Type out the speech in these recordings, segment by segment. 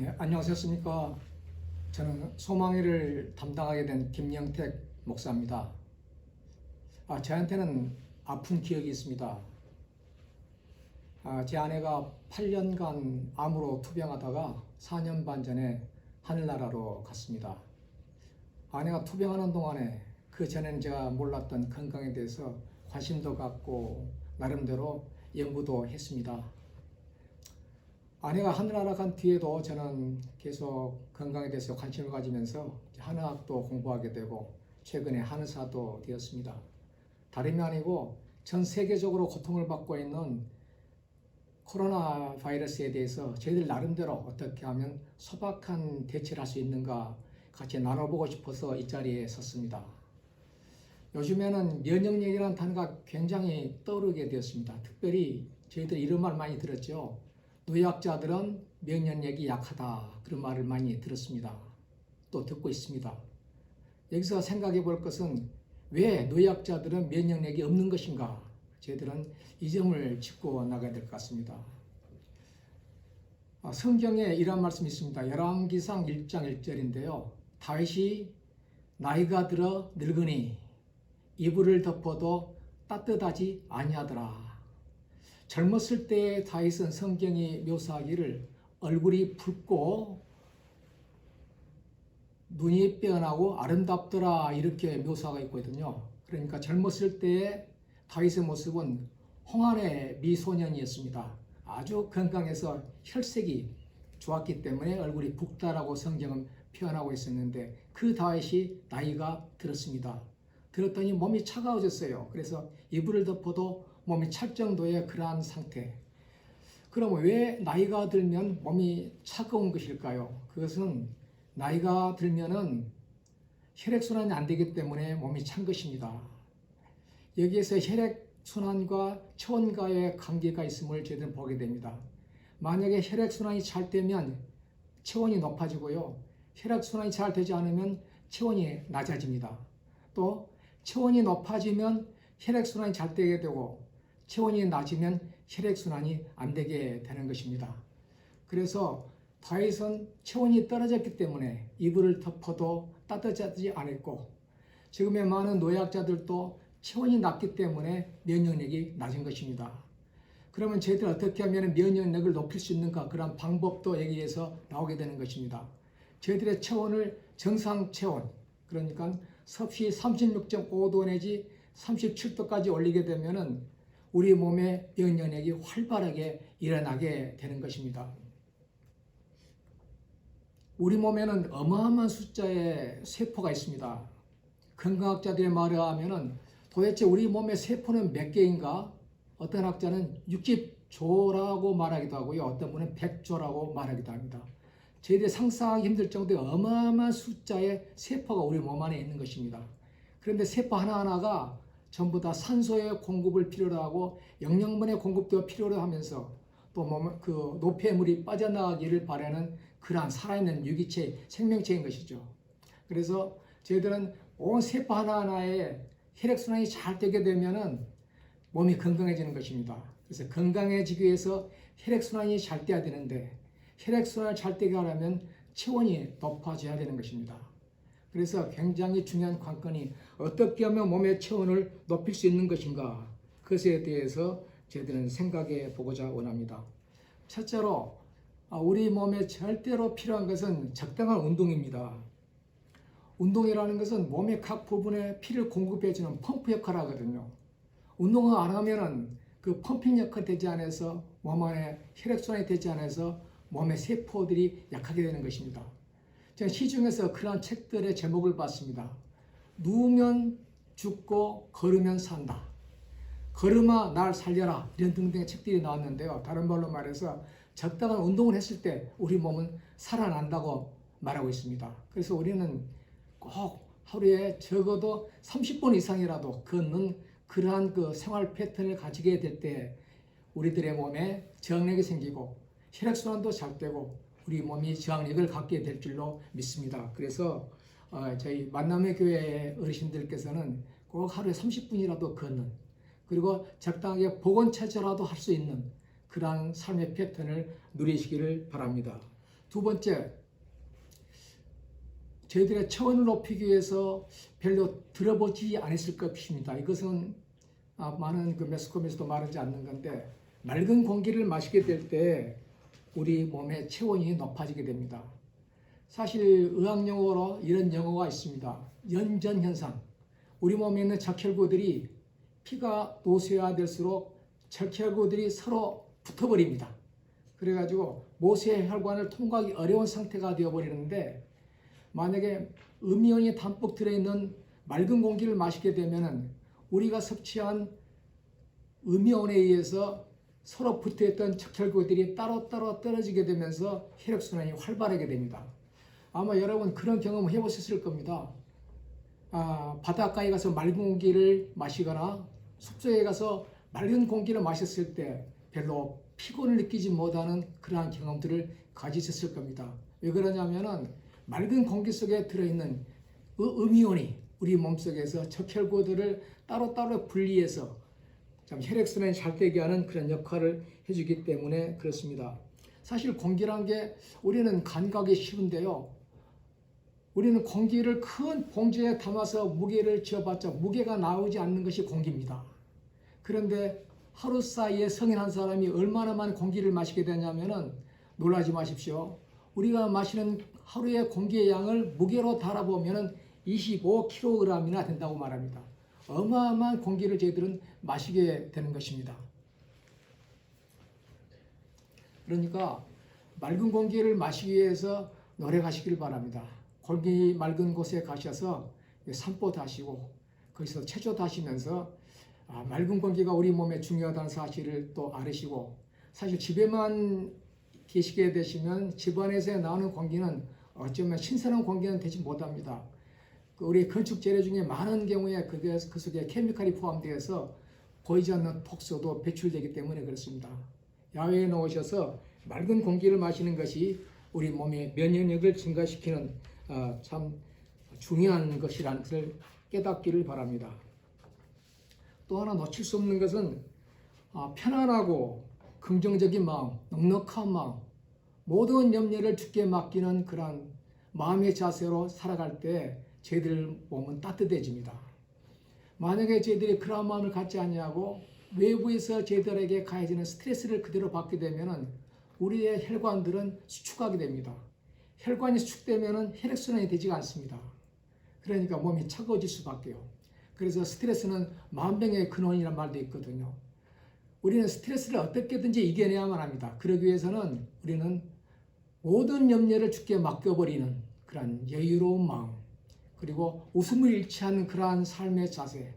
네, 안녕하셨습니까? 저는 소망회를 담당하게 된 김영택 목사입니다. 저한테는 아픈 기억이 있습니다. 제 아내가 8년간 암으로 투병하다가 4년 반 전에 하늘나라로 갔습니다. 아내가 투병하는 동안에 그 전에는 제가 몰랐던 건강에 대해서 관심도 갖고 나름대로 연구도 했습니다. 아내가 하늘나라 간 뒤에도 저는 계속 건강에 대해서 관심을 가지면서 한의학도 공부하게 되고 최근에 한의사도 되었습니다. 다름이 아니고 전 세계적으로 고통을 받고 있는 코로나 바이러스에 대해서 저희들 나름대로 어떻게 하면 소박한 대처를 할 수 있는가 같이 나눠보고 싶어서 이 자리에 섰습니다. 요즘에는 면역력이라는 단어가 굉장히 떠오르게 되었습니다. 특별히 저희들 이런 말 많이 들었죠. 노약자들은 면역력이 약하다, 그런 말을 많이 들었습니다. 또 듣고 있습니다. 여기서 생각해 볼 것은 왜 노약자들은 면역력이 없는 것인가? 저희들은 이 점을 짚고 나가야 될 것 같습니다. 성경에 이런 말씀이 있습니다. 열왕기상 1장 1절인데요. 다윗이 나이가 들어 늙으니 이불을 덮어도 따뜻하지 아니하더라. 젊었을 때의 다윗은 성경이 묘사하기를 얼굴이 붉고 눈이 빼어나고 아름답더라, 이렇게 묘사가 있거든요. 그러니까 젊었을 때의 다윗의 모습은 홍안의 미소년이었습니다. 아주 건강해서 혈색이 좋았기 때문에 얼굴이 붉다라고 성경은 표현하고 있었는데 그 다윗이 나이가 들었습니다. 들었더니 몸이 차가워졌어요. 그래서 이불을 덮어도 몸이 찰 정도의 그러한 상태. 그럼 왜 나이가 들면 몸이 차가운 것일까요? 그것은 나이가 들면은 혈액순환이 안 되기 때문에 몸이 찬 것입니다. 여기에서 혈액순환과 체온과의 관계가 있음을 저희들은 보게 됩니다. 만약에 혈액순환이 잘 되면 체온이 높아지고요. 혈액순환이 잘 되지 않으면 체온이 낮아집니다. 또 체온이 높아지면 혈액순환이 잘 되게 되고 체온이 낮으면 혈액순환이 안 되게 되는 것입니다. 그래서 다윗은 체온이 떨어졌기 때문에 이불을 덮어도 따뜻하지 않았고 지금의 많은 노약자들도 체온이 낮기 때문에 면역력이 낮은 것입니다. 그러면 저희들 어떻게 하면 면역력을 높일 수 있는가, 그런 방법도 여기에서 나오게 되는 것입니다. 저희들의 체온을 정상 체온, 그러니까 섭씨 36.5도 내지 37도까지 올리게 되면은 우리 몸의 면역력이 활발하게 일어나게 되는 것입니다. 우리 몸에는 어마어마한 숫자의 세포가 있습니다. 건강학자들의 말에 하면은 도대체 우리 몸의 세포는 몇 개인가? 어떤 학자는 60조라고 말하기도 하고요. 어떤 분은 100조라고 말하기도 합니다. 저희들이 상상하기 힘들 정도의 어마어마한 숫자의 세포가 우리 몸 안에 있는 것입니다. 그런데 세포 하나하나가 전부 다 산소의 공급을 필요로 하고 영양분의 공급도 필요로 하면서 또 그 노폐물이 빠져나가기를 바라는 그러한 살아있는 유기체, 생명체인 것이죠. 그래서 저희들은 온 세포 하나하나에 혈액순환이 잘 되게 되면은 몸이 건강해지는 것입니다. 그래서 건강해지기 위해서 혈액순환이 잘 돼야 되는데 혈액순환을 잘 되게 하려면 체온이 높아져야 되는 것입니다. 그래서 굉장히 중요한 관건이 어떻게 하면 몸의 체온을 높일 수 있는 것인가, 그것에 대해서 저희들은 생각해 보고자 원합니다. 첫째로 우리 몸에 절대로 필요한 것은 적당한 운동입니다. 운동이라는 것은 몸의 각 부분에 피를 공급해주는 펌프 역할을 하거든요. 운동을 안 하면은 그 펌핑 역할이 되지 않아서 몸 안에 혈액순환이 되지 않아서 몸의 세포들이 약하게 되는 것입니다. 제가 시중에서 그러한 책들의 제목을 봤습니다. 누우면 죽고 걸으면 산다. 걸음아 날 살려라, 이런 등등의 책들이 나왔는데요. 다른 말로 말해서 적당한 운동을 했을 때 우리 몸은 살아난다고 말하고 있습니다. 그래서 우리는 꼭 하루에 적어도 30분 이상이라도 걷는 그러한 그 생활 패턴을 가지게 될 때 우리들의 몸에 저항력이 생기고 혈액순환도 잘 되고 우리 몸이 저항력을 갖게 될 줄로 믿습니다. 그래서 저희 만남의 교회 어르신들께서는 꼭 하루에 30분이라도 걷는, 그리고 적당하게 보건체조라도 할 수 있는 그러한 삶의 패턴을 누리시기를 바랍니다. 두 번째, 저희들의 체온을 높이기 위해서 별로 들어보지 않았을 것입니다. 이것은 많은 그 매스컴에서도 말하지 않는 건데, 맑은 공기를 마시게 될 때 우리 몸의 체온이 높아지게 됩니다. 사실 의학용어로 이런 용어가 있습니다. 연전현상. 우리 몸에 있는 적혈구들이 피가 노쇠화될수록 적혈구들이 서로 붙어버립니다. 그래가지고 모세혈관을 통과하기 어려운 상태가 되어버리는데, 만약에 음이온이 담뿍 들어있는 맑은 공기를 마시게 되면 우리가 섭취한 음이온에 의해서 서로 붙어있던 적혈구들이 따로따로 떨어지게 되면서 혈액순환이 활발하게 됩니다. 아마 여러분 그런 경험을 해보셨을 겁니다. 바닷가에 가서 맑은 공기를 마시거나 숙소에 가서 맑은 공기를 마셨을 때 별로 피곤을 느끼지 못하는 그러한 경험들을 가지셨을 겁니다. 왜 그러냐면은 맑은 공기 속에 들어있는 음이온이 우리 몸속에서 적혈구들을 따로따로 분리해서 참 혈액순환이 잘 되게 하는 그런 역할을 해주기 때문에 그렇습니다. 사실 공기란 게 우리는 간과하기 쉬운데요. 우리는 공기를 큰 봉지에 담아서 무게를 지어봤자 무게가 나오지 않는 것이 공기입니다. 그런데 하루 사이에 성인 한 사람이 얼마나 많은 공기를 마시게 되냐면은 놀라지 마십시오. 우리가 마시는 하루의 공기의 양을 무게로 달아보면은 25kg이나 된다고 말합니다. 어마어마한 공기를 저희들은 마시게 되는 것입니다. 그러니까 맑은 공기를 마시기 위해서 노력하시길 바랍니다. 공기 맑은 곳에 가셔서 산보도 하시고 거기서 체조도 하시면서 맑은 공기가 우리 몸에 중요하다는 사실을 또 알으시고, 사실 집에만 계시게 되시면 집안에서 나오는 공기는 어쩌면 신선한 공기는 되지 못합니다. 우리 건축 재료 중에 많은 경우에 그 속에 케미칼이 포함되어서 보이지 않는 독소도 배출되기 때문에 그렇습니다. 야외에 나오셔서 맑은 공기를 마시는 것이 우리 몸의 면역력을 증가시키는 참 중요한 것이라는 것을 깨닫기를 바랍니다. 또 하나 놓칠 수 없는 것은 편안하고 긍정적인 마음, 넉넉한 마음, 모든 염려를 주께 맡기는 그런 마음의 자세로 살아갈 때 저희들 몸은 따뜻해집니다. 만약에 저희들이 그런 마음을 갖지 않냐고 외부에서 저희들에게 가해지는 스트레스를 그대로 받게 되면 우리의 혈관들은 수축하게 됩니다. 혈관이 수축되면 혈액순환이 되지가 않습니다. 그러니까 몸이 차가워질 수밖에요. 그래서 스트레스는 만병의 근원이라는 말도 있거든요. 우리는 스트레스를 어떻게든지 이겨내야만 합니다. 그러기 위해서는 우리는 모든 염려를 주께 맡겨버리는 그런 여유로운 마음, 그리고 웃음을 잃지 않는 그러한 삶의 자세,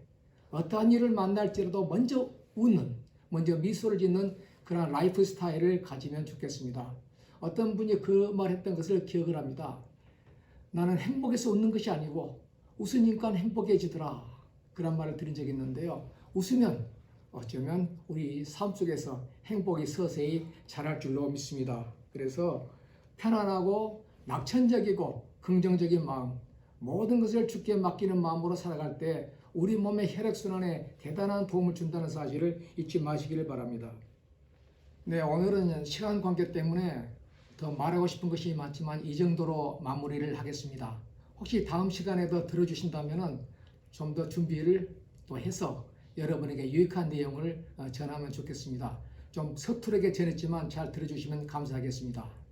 어떠한 일을 만날지라도 먼저 웃는, 먼저 미소를 짓는 그런 라이프 스타일을 가지면 좋겠습니다. 어떤 분이 그 말했던 것을 기억을 합니다. 나는 행복해서 웃는 것이 아니고 웃으니까 행복해지더라. 그런 말을 들은 적이 있는데요. 웃으면 어쩌면 우리 삶 속에서 행복이 서서히 자랄 줄로 믿습니다. 그래서 편안하고 낙천적이고 긍정적인 마음, 모든 것을 주께 맡기는 마음으로 살아갈 때 우리 몸의 혈액순환에 대단한 도움을 준다는 사실을 잊지 마시기를 바랍니다. 네, 오늘은 시간 관계 때문에 더 말하고 싶은 것이 많지만 이 정도로 마무리를 하겠습니다. 혹시 다음 시간에도 들어주신다면 좀 더 준비를 또 해서 여러분에게 유익한 내용을 전하면 좋겠습니다. 좀 서투르게 전했지만 잘 들어주시면 감사하겠습니다.